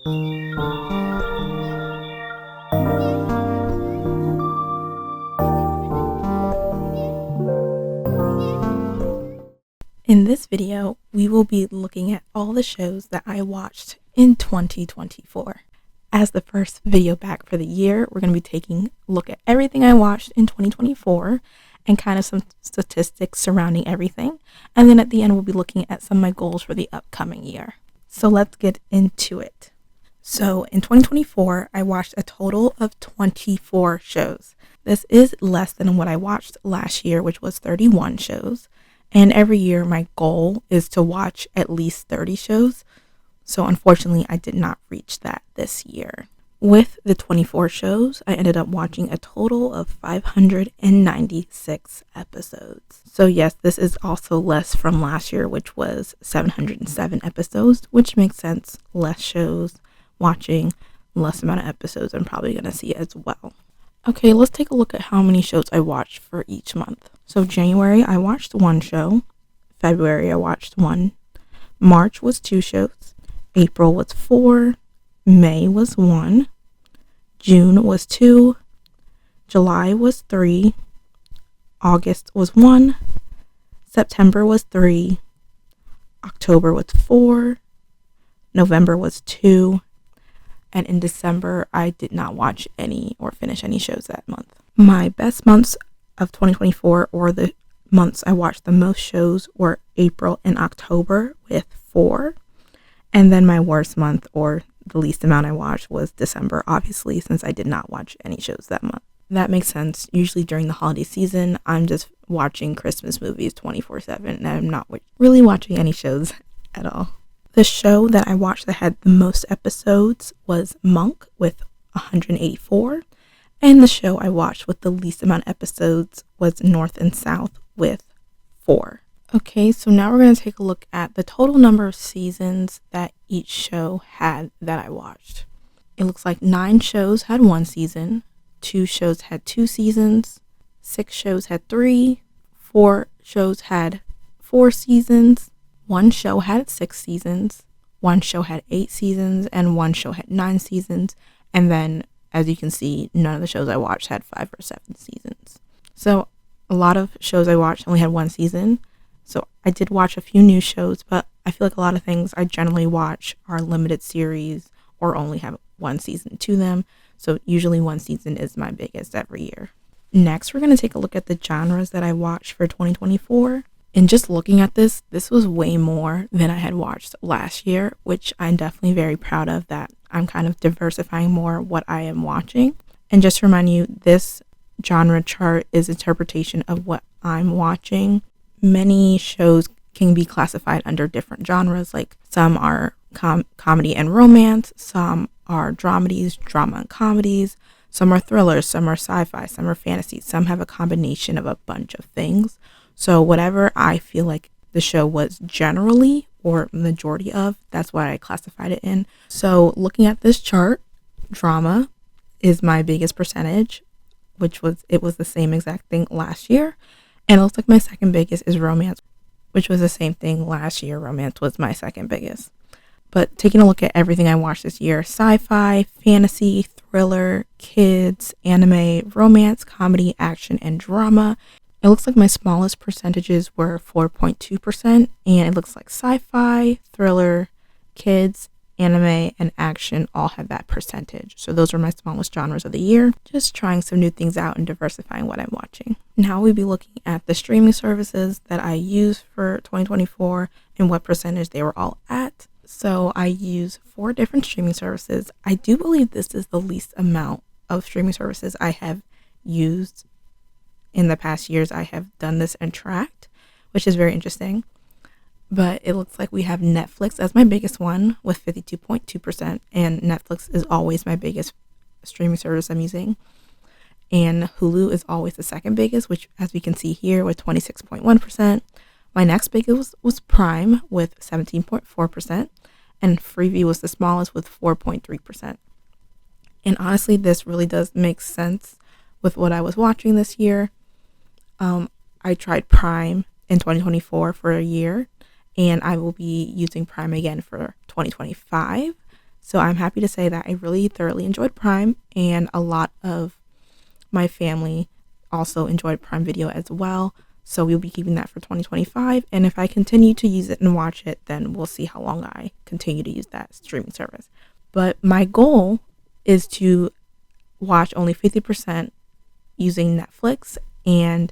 In this video, we will be looking at all the shows that I watched in 2024. As the first video back for the year, we're going to be taking a look at everything I watched in 2024 and kind of some statistics surrounding everything. And then at the end, we'll be looking at some of my goals for the upcoming year. So let's get into it. So in 2024, I watched a total of 24 shows. This is less than what I watched last year, which was 31 shows. And every year, my goal is to watch at least 30 shows. So unfortunately, I did not reach that this year. With the 24 shows, I ended up watching a total of 596 episodes. So yes, this is also less from last year, which was 707 episodes, which makes sense. Less shows, watching less amount of episodes I'm probably going to see as well. Okay, let's take a look at how many shows I watched for each month. So January, I watched 1 show. February, I watched 1. March was 2 shows. April was 4. May was 1. June was 2. July was 3. August was 1. September was 3. October was 4. November was 2. And in December, I did not watch any or finish any shows that month. My best months of 2024, or the months I watched the most shows, were April and October with 4. And then my worst month, or the least amount I watched, was December, obviously, since I did not watch any shows that month. That makes sense. Usually during the holiday season, I'm just watching Christmas movies 24/7, and I'm not really watching any shows at all. The show that I watched that had the most episodes was Monk with 184. And the show I watched with the least amount of episodes was North and South with 4. Okay, so now we're going to take a look at the total number of seasons that each show had that I watched. It looks like 9 shows had 1 season, 2 shows had 2 seasons, 6 shows had 3, 4 shows had 4 seasons, 1 show had 6 seasons, 1 show had 8 seasons, and 1 show had 9 seasons, and then as you can see, none of the shows I watched had 5 or 7 seasons. So a lot of shows I watched only had 1 season. So I did watch a few new shows, but I feel like a lot of things I generally watch are limited series or only have 1 season to them. So usually 1 season is my biggest every year. Next, we're going to take a look at the genres that I watched for 2024. And just looking at this was way more than I had watched last year, which I'm definitely very proud of, that I'm kind of diversifying more what I am watching. And just to remind you, this genre chart is interpretation of what I'm watching. Many shows can be classified under different genres, like some are comedy and romance, some are dramedies, drama and comedies, some are thrillers, some are sci-fi, some are fantasy, some have a combination of a bunch of things. So whatever I feel like the show was generally or majority of, that's what I classified it in. So looking at this chart, drama is my biggest percentage, it was the same exact thing last year. And it looks like my second biggest is romance, which was the same thing last year. Romance was my second biggest. But taking a look at everything I watched this year, sci-fi, fantasy, thriller, kids, anime, romance, comedy, action, and drama, it looks like my smallest percentages were 4.2%, and it looks like sci-fi, thriller, kids, anime, and action all have that percentage. So those are my smallest genres of the year. Just trying some new things out and diversifying what I'm watching. Now we'll be looking at the streaming services that I use for 2024 and what percentage they were all at. So I use 4 different streaming services. I do believe this is the least amount of streaming services I have used in the past years. I have done this and tracked, which is very interesting. But it looks like we have Netflix as my biggest one with 52.2%, and Netflix is always my biggest streaming service I'm using. And Hulu is always the second biggest, which as we can see here with 26.1%. My next biggest was Prime with 17.4%, and Freevee was the smallest with 4.3%. And honestly, this really does make sense with what I was watching this year. I tried Prime in 2024 for a year, and I will be using Prime again for 2025. So I'm happy to say that I really thoroughly enjoyed Prime, and a lot of my family also enjoyed Prime Video as well. So we'll be keeping that for 2025. And if I continue to use it and watch it, then we'll see how long I continue to use that streaming service. But my goal is to watch only 50% using Netflix and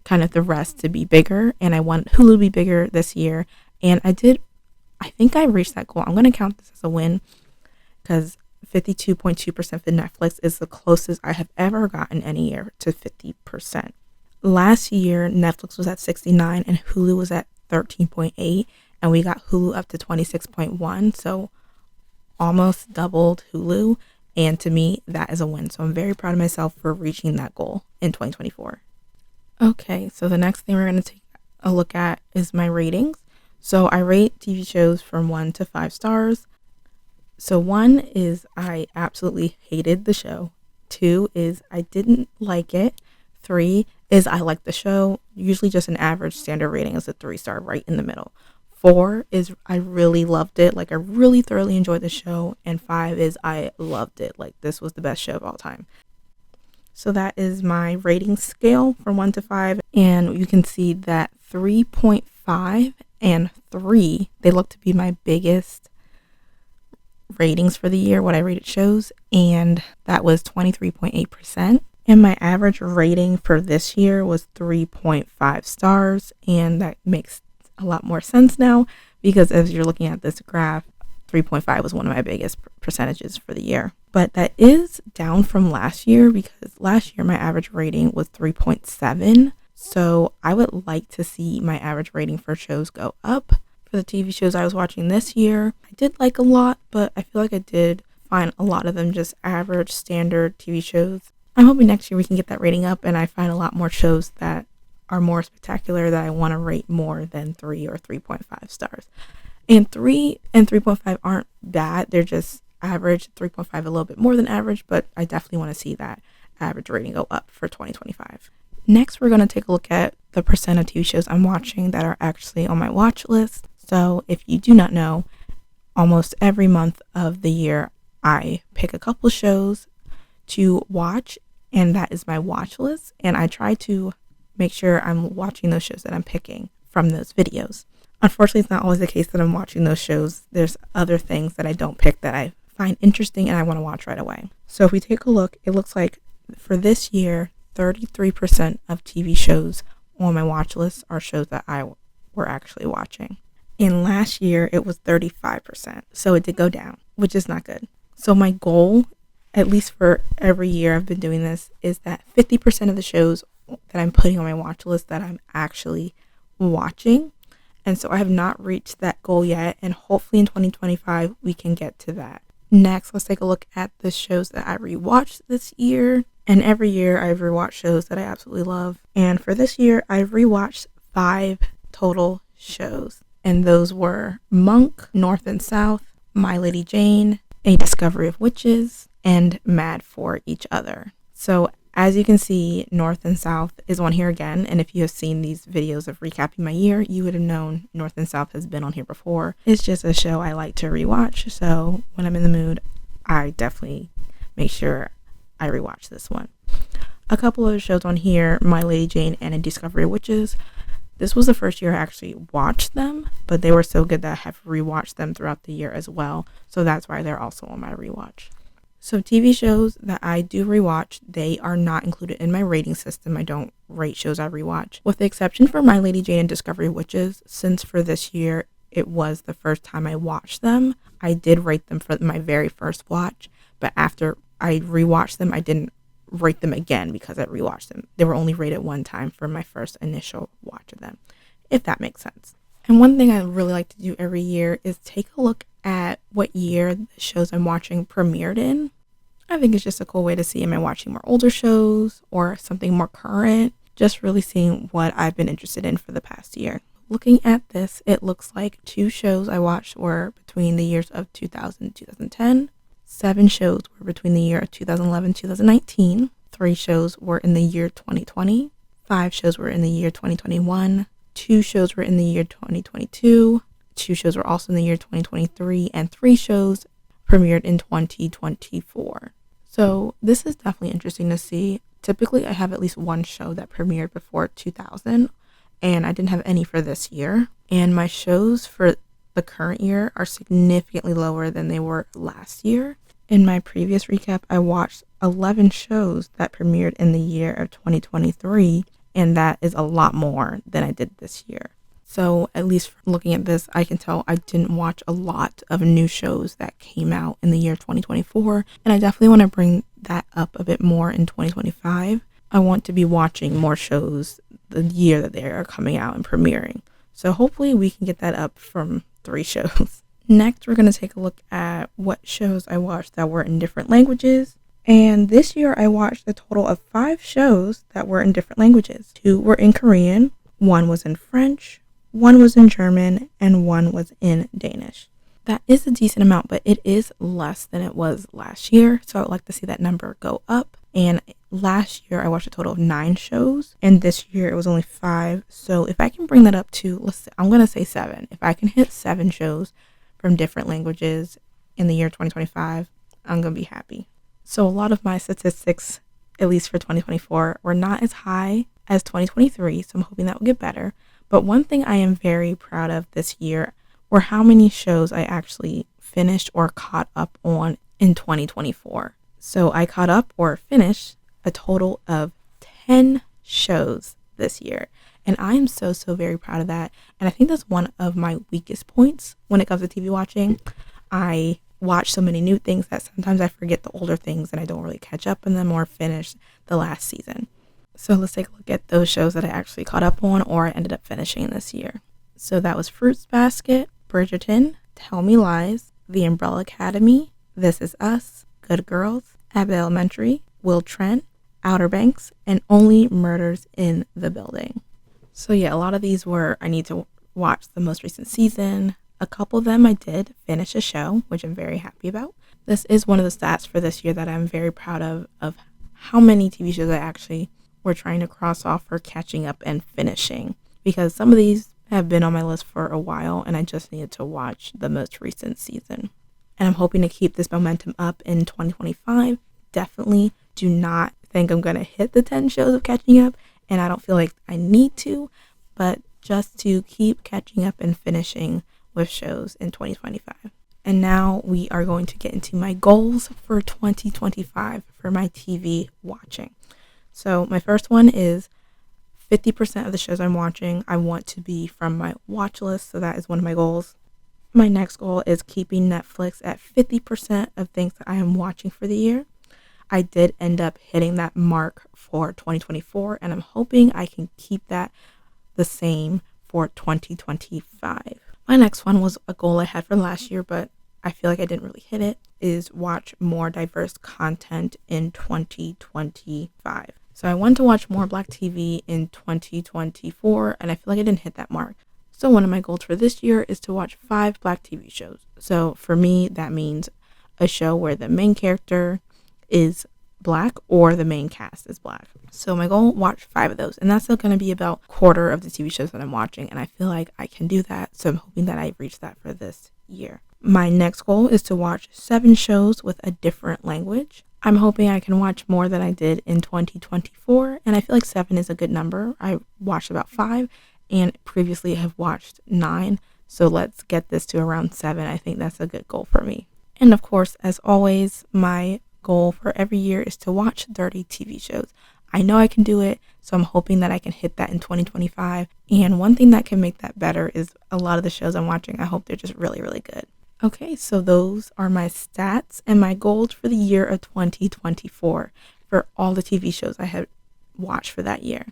kind of the rest to be bigger. And I want Hulu to be bigger this year. And I think I reached that goal. I'm going to count this as a win because 52.2% for Netflix is the closest I have ever gotten any year to 50%. Last year, Netflix was at 69 and Hulu was at 13.8, and we got Hulu up to 26.1, so almost doubled Hulu, and to me, that is a win. So I'm very proud of myself for reaching that goal in 2024. Okay, so the next thing we're going to take a look at is my ratings. So I rate TV shows from 1 to 5 stars. So 1 is I absolutely hated the show. 2 is I didn't like it. 3 is I liked the show. Usually just an average standard rating is a 3-star, right in the middle. 4 is I really loved it. Like I really thoroughly enjoyed the show. And 5 is I loved it. Like this was the best show of all time. So that is my rating scale from 1 to 5. And you can see that 3.5 and 3, they look to be my biggest ratings for the year, what I rated shows. And that was 23.8%. And my average rating for this year was 3.5 stars. And that makes a lot more sense now because as you're looking at this graph, 3.5 was one of my biggest percentages for the year. But that is down from last year because last year my average rating was 3.7. So I would like to see my average rating for shows go up. For the TV shows I was watching this year, I did like a lot, but I feel like I did find a lot of them just average standard TV shows. I'm hoping next year we can get that rating up and I find a lot more shows that are more spectacular that I want to rate more than 3 or 3.5 stars. And 3 and 3.5 aren't bad. They're just average. 3.5 a little bit more than average, but I definitely want to see that average rating go up for 2025. Next, we're going to take a look at the percent of TV shows I'm watching that are actually on my watch list. So if you do not know, almost every month of the year, I pick a couple shows to watch, and that is my watch list. And I try to make sure I'm watching those shows that I'm picking from those videos. Unfortunately, it's not always the case that I'm watching those shows. There's other things that I don't pick that I find interesting and I want to watch right away. So if we take a look, it looks like for this year, 33% of TV shows on my watch list are shows that I were actually watching. And last year, it was 35%. So it did go down, which is not good. So my goal, at least for every year I've been doing this, is that 50% of the shows that I'm putting on my watch list that I'm actually watching. And so I have not reached that goal yet. And hopefully in 2025, we can get to that. Next, let's take a look at the shows that I rewatched this year. And every year I've rewatched shows that I absolutely love. And for this year, I've rewatched 5 total shows. And those were Monk, North and South, My Lady Jane, A Discovery of Witches, and Mad for Each Other. So as you can see, North and South is on here again. And if you have seen these videos of recapping my year, you would have known North and South has been on here before. It's just a show I like to rewatch. So when I'm in the mood, I definitely make sure I rewatch this one. A couple of shows on here, My Lady Jane and A Discovery of Witches. This was the first year I actually watched them, but they were so good that I have rewatched them throughout the year as well. So that's why they're also on my rewatch. So TV shows that I do rewatch, they are not included in my rating system. I don't rate shows I rewatch. With the exception for My Lady Jane and Discovery of Witches, since for this year it was the first time I watched them, I did rate them for my very first watch. But after I rewatched them, I didn't rate them again because I rewatched them. They were only rated one time for my first initial watch of them, if that makes sense. And one thing I really like to do every year is take a look at what year the shows I'm watching premiered in. I think it's just a cool way to see, am I watching more older shows or something more current? Just really seeing what I've been interested in for the past year. Looking at this, it looks like 2 shows I watched were between the years of 2000 and 2010. 7 shows were between the year of 2011 and 2019. 3 shows were in the year 2020. 5 shows were in the year 2021. 2 shows were in the year 2022. 2 shows were also in the year 2023. And 3 shows premiered in 2024. So this is definitely interesting to see. Typically, I have at least one show that premiered before 2000, and I didn't have any for this year. And my shows for the current year are significantly lower than they were last year. In my previous recap, I watched 11 shows that premiered in the year of 2023, and that is a lot more than I did this year. So at least looking at this, I can tell I didn't watch a lot of new shows that came out in the year 2024, and I definitely want to bring that up a bit more in 2025. I want to be watching more shows the year that they are coming out and premiering. So hopefully we can get that up from 3 shows. Next, we're going to take a look at what shows I watched that were in different languages. And this year I watched a total of 5 shows that were in different languages. 2 were in Korean, 1 was in French, 1 was in German, and 1 was in Danish. That is a decent amount, but it is less than it was last year. So I would like to see that number go up. And last year I watched a total of 9 shows, and this year it was only 5. So if I can bring that up to, I'm going to say 7. If I can hit 7 shows from different languages in the year 2025, I'm going to be happy. So a lot of my statistics, at least for 2024, were not as high as 2023, so I'm hoping that will get better. But one thing I am very proud of this year were how many shows I actually finished or caught up on in 2024. So I caught up or finished a total of 10 shows this year. And I am so very proud of that. And I think that's one of my weakest points when it comes to TV watching. I watch so many new things that sometimes I forget the older things and I don't really catch up on them or finish the last season. So let's take a look at those shows that I actually caught up on or I ended up finishing this year. So that was Fruits Basket, Bridgerton, Tell Me Lies, The Umbrella Academy, This Is Us, Good Girls, Abbott Elementary, Will Trent, Outer Banks, and Only Murders in the Building. So yeah, a lot of these were I need to watch the most recent season. A couple of them I did finish a show, which I'm very happy about. This is one of the stats for this year that I'm very proud of how many TV shows I actually were trying to cross off for catching up and finishing. Because some of these have been on my list for a while and I just needed to watch the most recent season. And I'm hoping to keep this momentum up in 2025. Definitely do not think I'm going to hit the 10 shows of catching up, and I don't feel like I need to, but just to keep catching up and finishing with shows in 2025. And now we are going to get into my goals for 2025 for my TV watching. So my first one is 50% of the shows I'm watching, I want to be from my watch list, so that is one of my goals. My next goal is keeping Netflix at 50% of things that I am watching for the year. I did end up hitting that mark for 2024, and I'm hoping I can keep that the same for 2025. My next one was a goal I had for last year, but I feel like I didn't really hit it, is watch more diverse content in 2025. So I wanted to watch more Black TV in 2024, and I feel like I didn't hit that mark. So one of my goals for this year is to watch 5 Black TV shows. So for me, that means a show where the main character is Black or the main cast is Black. So my goal, watch 5 of those. And that's still going to be about a quarter of the TV shows that I'm watching. And I feel like I can do that. So I'm hoping that I reach that for this year. My next goal is to watch 7 shows with a different language. I'm hoping I can watch more than I did in 2024. And I feel like 7 is a good number. I watched about 5 and previously have watched 9. So let's get this to around 7. I think that's a good goal for me. And of course, as always, my goal for every year is to watch 30 TV shows. I know I can do it, so I'm hoping that I can hit that in 2025. And one thing that can make that better is a lot of the shows I'm watching, I hope they're just really, really good. Okay, so those are my stats and my goals for the year of 2024 for all the TV shows I have watched for that year.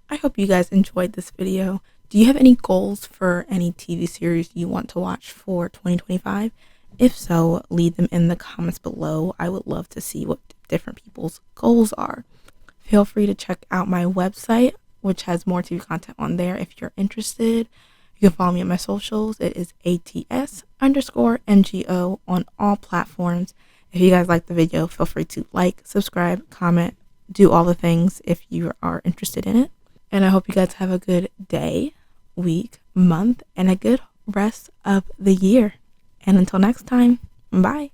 I hope you guys enjoyed this video. Do you have any goals for any TV series you want to watch for 2025? If so, leave them in the comments below. I would love to see what different people's goals are. Feel free to check out my website, which has more TV content on there if you're interested. You can follow me on my socials. It is ATS_NGO on all platforms. If you guys like the video, feel free to like, subscribe, comment, do all the things if you are interested in it. And I hope you guys have a good day, week, month, and a good rest of the year. And until next time, bye.